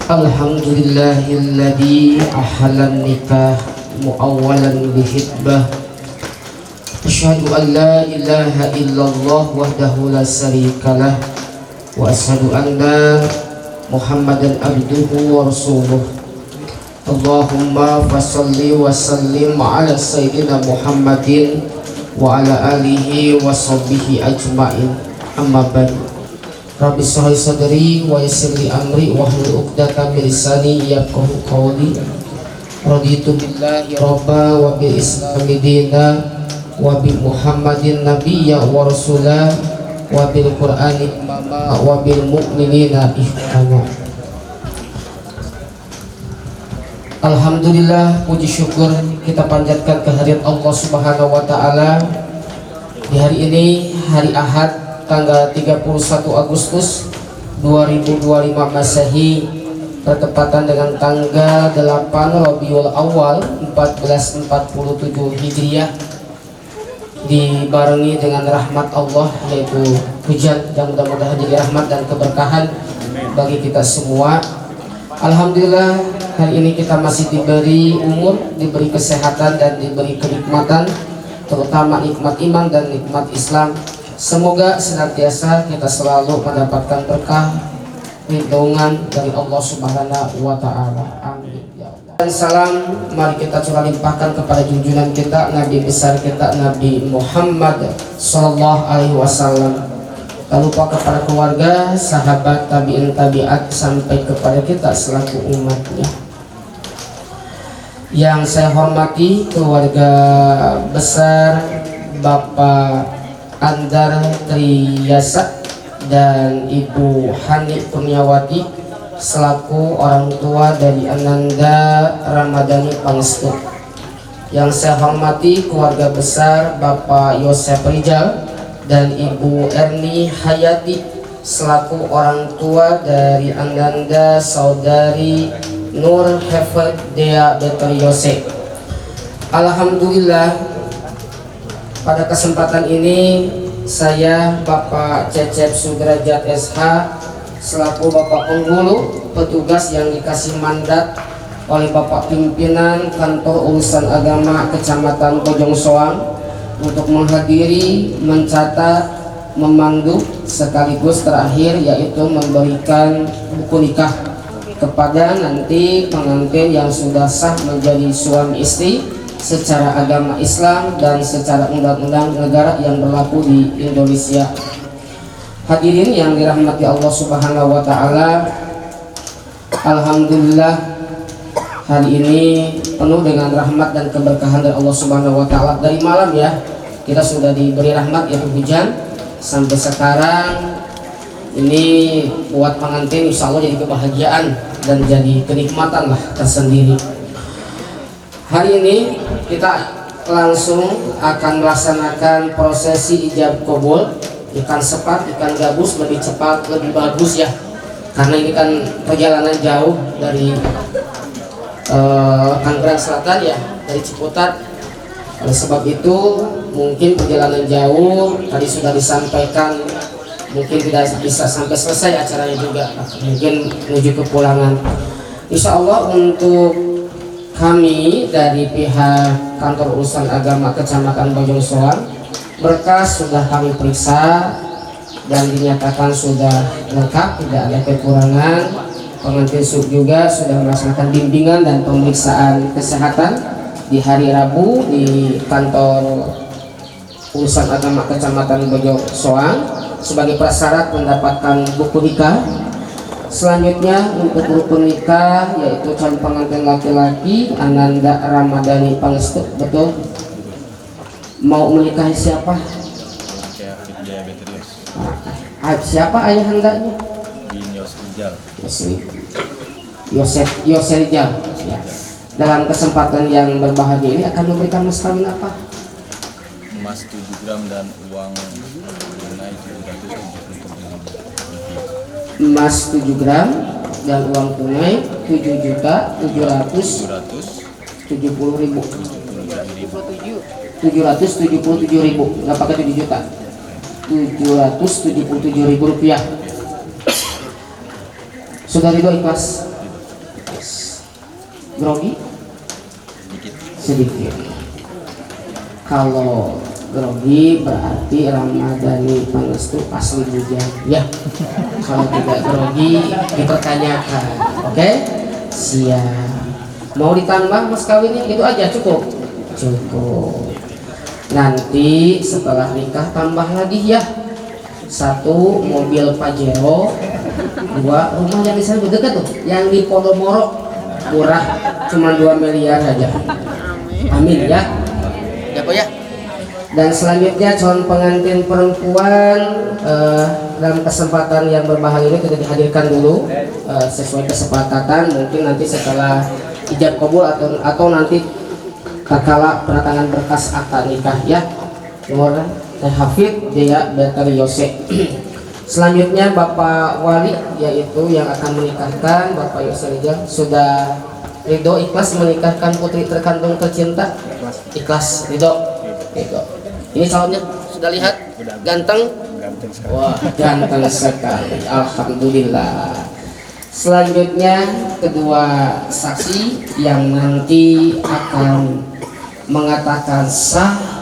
Alhamdulillahilladzi ahalan nikah muawwalan bihitbah. Asyhadu an la ilaha illallah wahdahu la syarikalah wa asyhadu anna Muhammadan abduhu wa rasuluh. Allahumma fasholli wa sallim ala sayyidina Muhammadin wa ala alihi wa sahbihi ajma'in. Amma ba'du. Rabbi shrah li sadri wa yassir li amri wahlul 'uqdatam min lisani yafqahu qawli. Raditu billahi rabba wa bil islami dina wa bi Muhammadin nabiyya wa rasula wa bil qur'ani imama wa bil mu'minina ihsana. Alhamdulillah, puji syukur kita panjatkan kehadirat Allah Subhanahu wa taala di hari ini, hari Ahad, tanggal 31 Agustus 2025 Masehi, bertepatan dengan tanggal 8 Rabiul Awal 1447 Hijriah, dibarengi dengan rahmat Allah, yaitu hujan yang mudah-mudahan jadi rahmat dan keberkahan bagi kita semua. Alhamdulillah, hari ini kita masih diberi umur, diberi kesehatan dan diberi kenikmatan, terutama nikmat iman dan nikmat Islam. Semoga senantiasa kita selalu mendapatkan berkah lindungan dari Allah Subhanahu wa taala. Amin ya Allah. Dan salam mari kita curah limpahkan kepada junjungan kita, Nabi besar kita, Nabi Muhammad sallallahu alaihi wasallam. Tak lupa kepada keluarga, sahabat, tabi'in, tabi'at, sampai kepada kita selaku umatnya. Yang saya hormati keluarga besar Bapak Andar Triyasa dan Ibu Hani Kurniawati selaku orang tua dari Ananda Ramadhani Pangestu. Yang saya hormati keluarga besar Bapak Yosef Rijal dan Ibu Erni Hayati selaku orang tua dari Ananda Saudari Nur Hefet Dea Betel Yosef. Alhamdulillah, pada kesempatan ini saya Bapak Cecep Sudrajat SH selaku Bapak Penghulu petugas yang dikasih mandat oleh Bapak Pimpinan Kantor Urusan Agama Kecamatan Bojong Soang untuk menghadiri, mencatat, memandu, sekaligus terakhir yaitu memberikan buku nikah kepada nanti pengantin yang sudah sah menjadi suami istri secara agama Islam dan secara undang-undang negara yang berlaku di Indonesia. Hadirin yang dirahmati Allah Subhanahu wa taala, alhamdulillah hari ini penuh dengan rahmat dan keberkahan dari Allah Subhanahu wa taala. Dari malam ya, kita sudah diberi rahmat yaitu hujan, sampai sekarang ini buat pengantin insya Allah jadi kebahagiaan dan jadi kenikmatan lah tersendiri. Hari ini kita langsung akan melaksanakan prosesi ijab kabul. Ikan sepat, ikan gabus lebih cepat, lebih bagus ya, karena ini kan perjalanan jauh dari Tangerang Selatan ya, dari Ciputat. Oleh sebab itu mungkin perjalanan jauh, tadi sudah disampaikan mungkin tidak bisa sampai selesai acaranya juga, mungkin menuju kepulangan. Insya Allah untuk kami dari pihak Kantor Urusan Agama Kecamatan Bojong Soang, berkas sudah kami periksa dan dinyatakan sudah lengkap, tidak ada kekurangan. Pengantin juga sudah melaksanakan bimbingan dan pemeriksaan kesehatan di hari Rabu di Kantor Urusan Agama Kecamatan Bojong Soang sebagai prasyarat mendapatkan buku nikah. Selanjutnya untuk rukun nikah yaitu calon pengantin laki-laki Ananda Ramadhani Pangestu, betul? Mau menikahi siapa? Siapa ayah hendaknya? Yosef Rijal. Ya. Dalam kesempatan yang berbahagia ini akan memberikan mas kawin apa? Emas 7 gram dan uang tunai 770.000. Emas 7 gram dan uang tunai 7.770.000. 777.000, nggak pakai 7 juta. 777.000 rupiah. Sudah ridho ikhlas? Grogi? Sedikit. Sedikit. Kalau grogi berarti Ramadhani Pangestu asli bujang ya. Kalau tidak grogi dipertanyakan. Oke? Siap. Mau ditambah mas kawinnya itu aja cukup? Cukup. Nanti setelah nikah tambah lagi ya. 1 mobil Pajero, 2 rumah yang di sana dekat tuh, yang di Podomoro murah, cuma 2 miliar aja. Amin ya. Ya Pak ya. Dan selanjutnya calon pengantin perempuan dalam kesempatan yang berbahagia ini kita dihadirkan dulu sesuai kesepakatan. Mungkin nanti setelah ijab kabul atau nanti tatkala penatangan berkas akta nikah ya. Nomor Hafid Dea Betari Yose. Selanjutnya Bapak Wali yaitu yang akan menikahkan Bapak Yose Rijal sudah ridho ikhlas menikahkan putri terkandung tercinta. Ikhlas ridho. Ini calonnya sudah lihat ganteng. Wah ganteng sekali. Alhamdulillah. Selanjutnya kedua saksi yang nanti akan mengatakan sah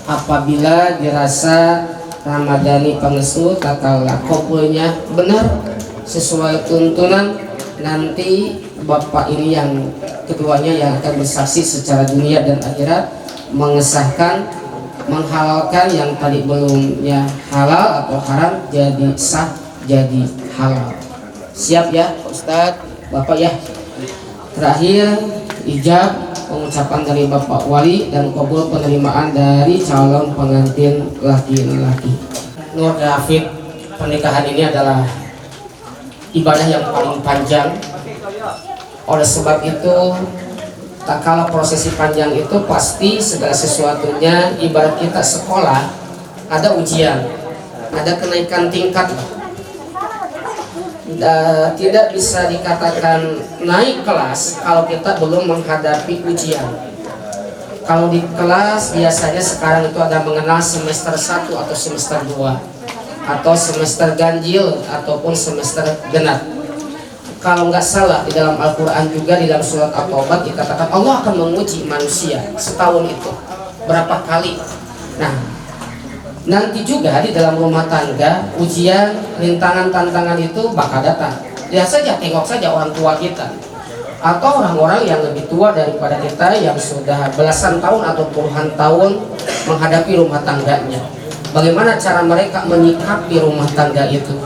apabila dirasa Ramadhani Pangestu tatkala kabulnya benar sesuai tuntunan. Nanti Bapak ini yang keduanya yang akan bersaksi secara dunia dan akhirat mengesahkan menghalalkan yang tadi belumnya halal atau haram jadi sah jadi halal. Siap ya Pak Ustadz, Bapak ya. Terakhir ijab pengucapan dari Bapak Wali dan kabul penerimaan dari calon pengantin laki-laki. Nur David, pernikahan ini adalah ibadah yang paling panjang. Oleh sebab itu, tak kalah prosesi panjang itu pasti segala sesuatunya ibarat kita sekolah, ada ujian, ada kenaikan tingkat. Tidak bisa dikatakan naik kelas kalau kita belum menghadapi ujian. Kalau di kelas biasanya sekarang itu ada mengenal semester 1 atau semester 2 atau semester ganjil ataupun semester genap. Kalau nggak salah di dalam Al-Quran juga di dalam surat At-Taubah dikatakan Allah akan menguji manusia setahun itu berapa kali. Nah nanti juga di dalam rumah tangga ujian, rintangan, tantangan itu bakal datang. Lihat saja, tengok saja orang tua kita atau orang-orang yang lebih tua daripada kita yang sudah belasan tahun atau puluhan tahun menghadapi rumah tangganya. Bagaimana cara mereka menyikapi rumah tangga itu?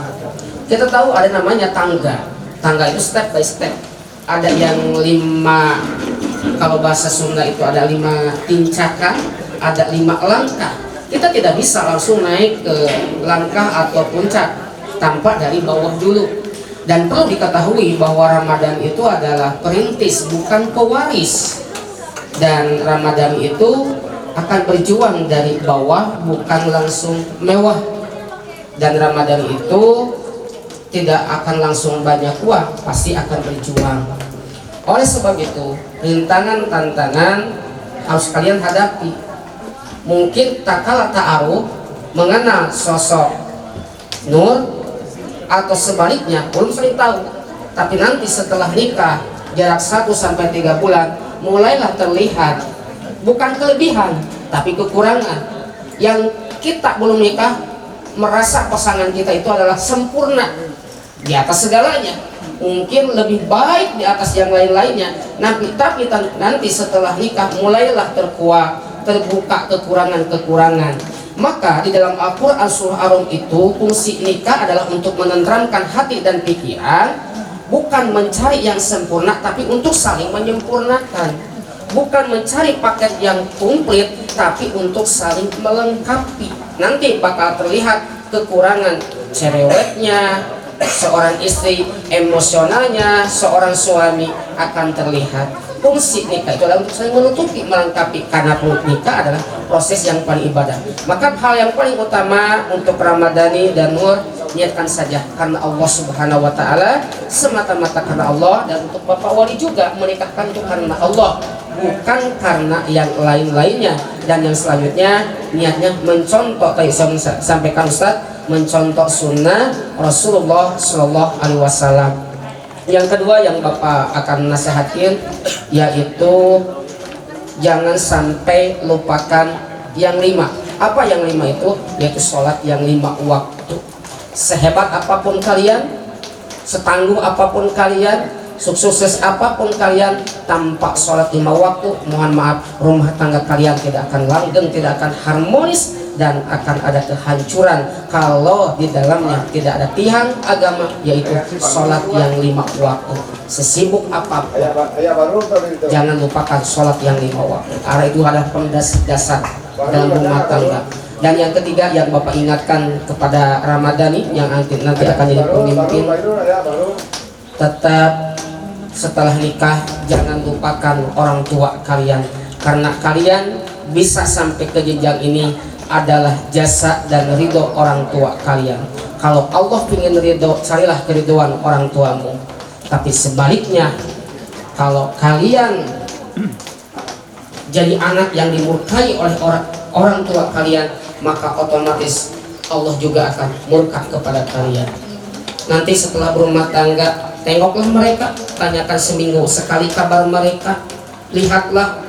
Kita tahu ada namanya tangga. Tangga itu step by step. Ada yang 5, kalau bahasa Sunda itu ada 5 tincakan, ada 5 langkah. Kita tidak bisa langsung naik ke langkah atau puncak tanpa dari bawah dulu. Dan perlu diketahui bahwa Ramadan itu adalah perintis bukan pewaris. Dan Ramadan itu akan berjuang dari bawah bukan langsung mewah. Dan Ramadan itu tidak akan langsung banyak uang, pasti akan berjuang. Oleh sebab itu, rintangan tantangan harus kalian hadapi. Mungkin tak kalah ta'aruf mengenal sosok Nur atau sebaliknya belum saling tahu, tapi nanti setelah nikah jarak 1-3 bulan mulailah terlihat bukan kelebihan tapi kekurangan. Yang kita belum nikah merasa pasangan kita itu adalah sempurna di atas segalanya, mungkin lebih baik di atas yang lain-lainnya. Tapi nanti setelah nikah mulailah terbuka kekurangan-kekurangan. Maka di dalam Al-Quran surah Ar-Rum itu fungsi nikah adalah untuk menenteramkan hati dan pikiran, bukan mencari yang sempurna tapi untuk saling menyempurnakan, bukan mencari paket yang komplit tapi untuk saling melengkapi. Nanti bakal terlihat kekurangan cerewetnya seorang istri, emosionalnya seorang suami akan terlihat. Fungsi nikah itu adalah untuk saling menutupi, melengkapi, karena nikah adalah proses yang paling ibadah. Maka hal yang paling utama untuk Ramadhani dan Nur, niatkan saja karena Allah Subhanahu wa Ta'ala, semata-mata karena Allah. Dan untuk Bapak Wali juga menikahkan itu karena Allah, bukan karena yang lain-lainnya. Dan yang selanjutnya niatnya mencontoh, tadi saya sampaikan Ustaz, mencontoh sunnah Rasulullah Shallallahu Alaihi Wasallam. Yang kedua yang Bapak akan nasihatin yaitu jangan sampai lupakan yang 5. Apa yang 5 itu? Yaitu sholat yang 5 waktu. Sehebat apapun kalian, setangguh apapun kalian, sukses apapun kalian, tanpa sholat 5 waktu, mohon maaf, rumah tangga kalian tidak akan langgeng, tidak akan harmonis, dan akan ada kehancuran kalau di dalamnya tidak ada tiang agama, yaitu sholat yang 5 waktu. Sesibuk apapun, jangan lupakan sholat yang 5 waktu, karena itu adalah pondasi dasar dalam rumah tangga. Dan yang ketiga yang Bapak ingatkan kepada Ramadhani yang nanti akan jadi pemimpin, tetap setelah nikah jangan lupakan orang tua kalian, karena kalian bisa sampai ke jenjang ini adalah jasa dan ridho orang tua kalian. Kalau Allah ingin ridho, carilah keridhoan orang tuamu. Tapi sebaliknya, kalau kalian jadi anak yang dimurkai oleh orang tua kalian, maka otomatis Allah juga akan murka kepada kalian. Nanti setelah berumah tangga, tengoklah mereka, tanyakan seminggu sekali kabar mereka, lihatlah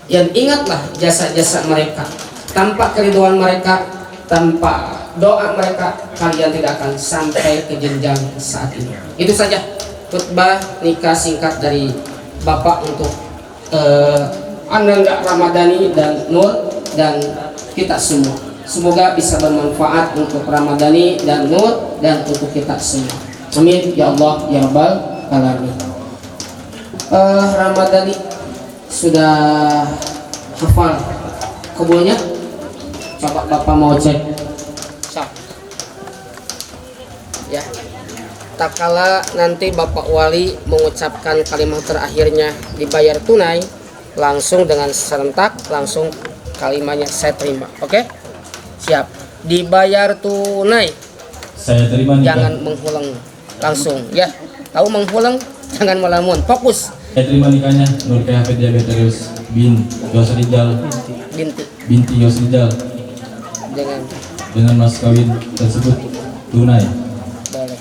dan ingatlah jasa-jasa mereka. Tanpa keridhaan mereka, tanpa doa mereka, kalian tidak akan sampai ke jenjang saat ini. Itu saja khutbah nikah singkat dari Bapak untuk Ananda Ramadhani dan Nur dan kita semua. Semoga bisa bermanfaat untuk Ramadhani dan Nur dan untuk kita semua. Amin ya Allah ya Rabbal alamin. Ramadhani sudah hafal kubulnya? Coba Bapak mau cek. Ya. Tak kala nanti Bapak Wali mengucapkan kalimat terakhirnya dibayar tunai, langsung dengan serentak langsung kalimatnya saya terima. Oke? Siap. Dibayar tunai. Saya terima nikah. Jangan menghulang langsung ya. Tahu menghulang jangan melamun. Fokus. Saya terima nikahnya Nur Hafid Diabetes bin Yosrijal binti Yosrijal dengan mas kawin tersebut tunai. Boleh.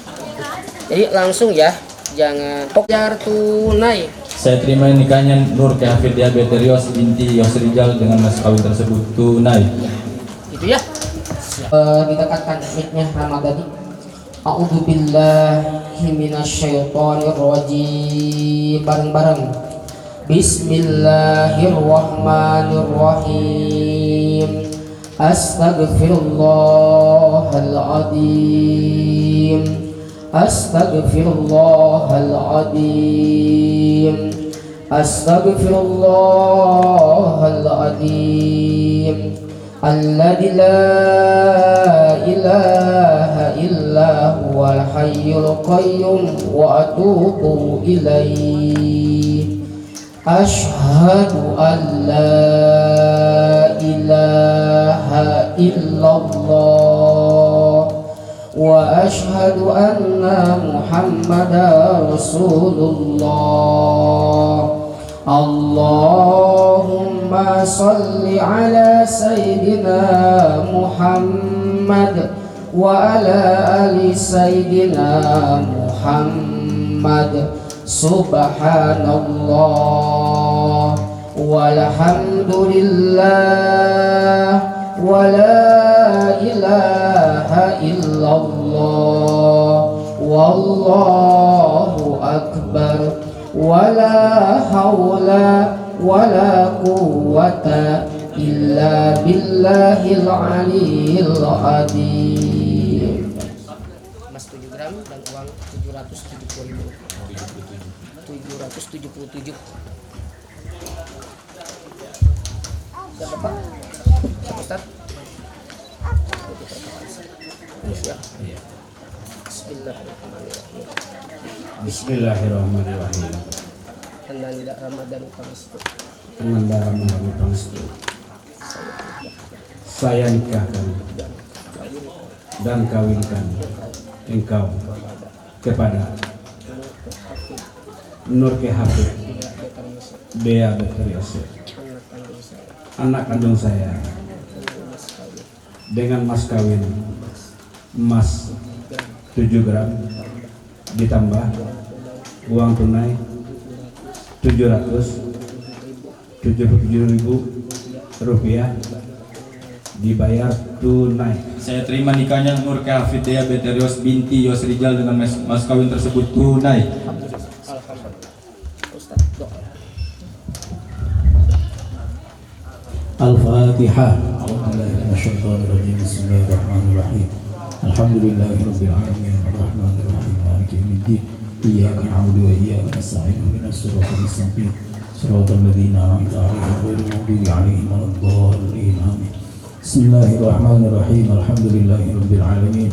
Jadi langsung ya, jangan bayar tunai. Saya terima nikahnya Nur Hafid Diabetes binti Yosrijal dengan mas kawin tersebut tunai. Itu ya. Didekatkan mic-nya Ramadhani. A'udzu billahi minasyaitonir rajim. Bareng-bareng. Bismillahirrahmanirrahim. Astaghfirullahaladzim. Astaghfirullahaladzim. Astaghfirullahaladzim. Alladzi la ilaha illa huwal hayyul qayyum wa atubu ilaihi. Asyhadu an la ilaha illallah wa asyhadu anna Muhammadar Rasulullah. Allahumma salli ala Sayyidina Muhammad wa ala ali Sayyidina Muhammad. Subhanallah walhamdulillah wa la ilaha illallah wallahu akbar wala hawla wala quwwata illa billahil aliyyil azim. Mas 7 gram dan uang 770.000. 777. Siapa Pak? Siapa Ustaz? Bismillahirrahmanirrahim. Bismillahirrahmanirrahim. Ananda Ramadhani Pangestu. Ananda Ramadhani Pangestu. Saya nikahkan dan kawinkan engkau kepada Nur Hafid Bea Dr. Yosef, anak kandung saya, dengan mas kawin emas 7 gram ditambah uang tunai 777.000 rupiah dibayar tunai. Saya terima nikahnya Nur Hafidiyah Beterios binti Yosrijal dengan mas kawin tersebut tunai. Al-Fatihah. A'udzubillahi Bismillahirrahmanirrahim. Alhamdulillahirabbil alamin arrahmanir rahim maliki yaumiddin. Iyyaka na'budu wa iyyaka nasta'in ihdinas siratal mustaqim siratal ladzina an'amta 'alaihim ghairil maghdubi 'alaihim waladdallin. Amin. Bismillahirrahmanirrahim. Alhamdulillahirabbil alamin.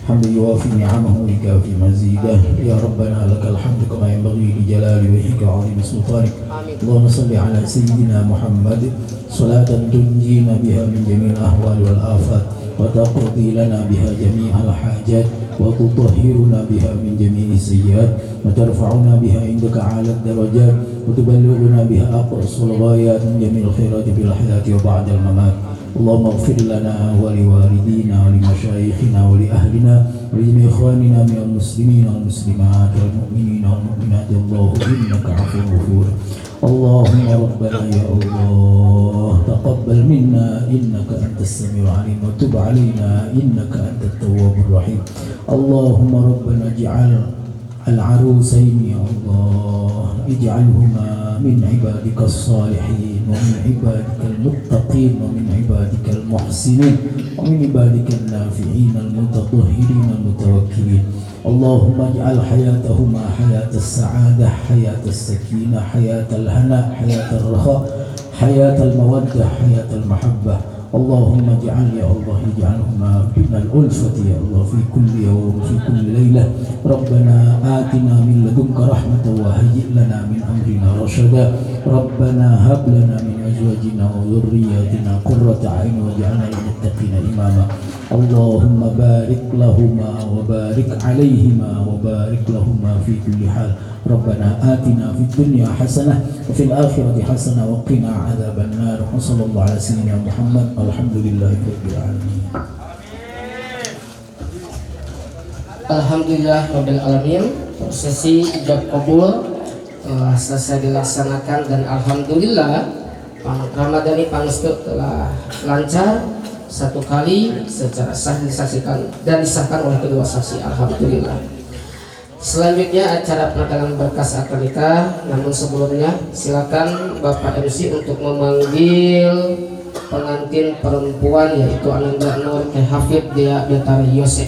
Hamdan yuwafi ni'amahu wa yukafi mazidah. Ya Rabbana lakal hamdu kama yanbaghi li jalali wajhika wa 'azimi sultanik. Allahumma shalli ala sayyidina Muhammad salatan tunjina biha min jami'il ahwal wal afat wa taqdi lana biha jami'al hajat wa tutahhiruna biha min jami'is sayyi'at wa tarfa'una biha indaka 'ala darajat wa tuballighuna biha aqsal ghayat min jami'il khairati fil hayati wa ba'dal mamat. Allahumma ighfir lana wa liwalidina wa limasyayikhina wa li ahlina wa li ikhwanina minal muslimina wal muslimat wal mu'minina wal mu'minat. Allahu innaka 'afuwwun ghafur. Allahumma rabbana ya Allah taqabbal minna innaka antas samiul 'alim wa tub 'alaina innaka antat tawwabur rahim. Allahumma rabbana ij'al al-'arusaini ya Allah ij'alhuma min 'ibadikas salihin wa min 'ibadikal muttaqin wa min 'ibadikal muhsinin wa min 'ibadikal nafi'in al-mutatahhirin al-mutawakkilin. Allahumma ij'al hayatahuma hayatas sa'adah hayatas sakinah hayatal hana hayatal raha hayatal mawaddah hayatal mahabbah. Allahumma ij'al ya Allah ij'alhuma binal ulfati ya Allah fi kulli yawm fi kulli laylah. Rabbana atina min ladunka rahmatan wa hayyi' lana min amrina rashada. Rabbana hab lana min azwajina wa dhurriyyatina qurrata a'yun waj'alna lil muttaqina imama. Allahumma barik lahuma wa barik alaihima wa barik lahuma fi kulli hal. Rabbana atina fid dunya hasanah wa fil akhirati hasanah wa qina adzaban nar. Sallallahu ala sayyidina Muhammad. Alhamdulillahirabbil alamin. Alhamdulillahirabbil alamin. Prosesi ijab kabul telah selesai dilaksanakan dan alhamdulillah Ramadhani Pangestu telah lancar satu kali secara sah disaksikan dan disahkan oleh kedua saksi. Alhamdulillah. Selanjutnya acara penadatanganan berkas akad nikah, namun sebelumnya silakan Bapak MC untuk memanggil pengantin perempuan yaitu Ananda Nur Hafidiyah Betarios.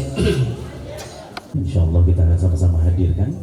Insyaallah kita akan sama-sama hadirkan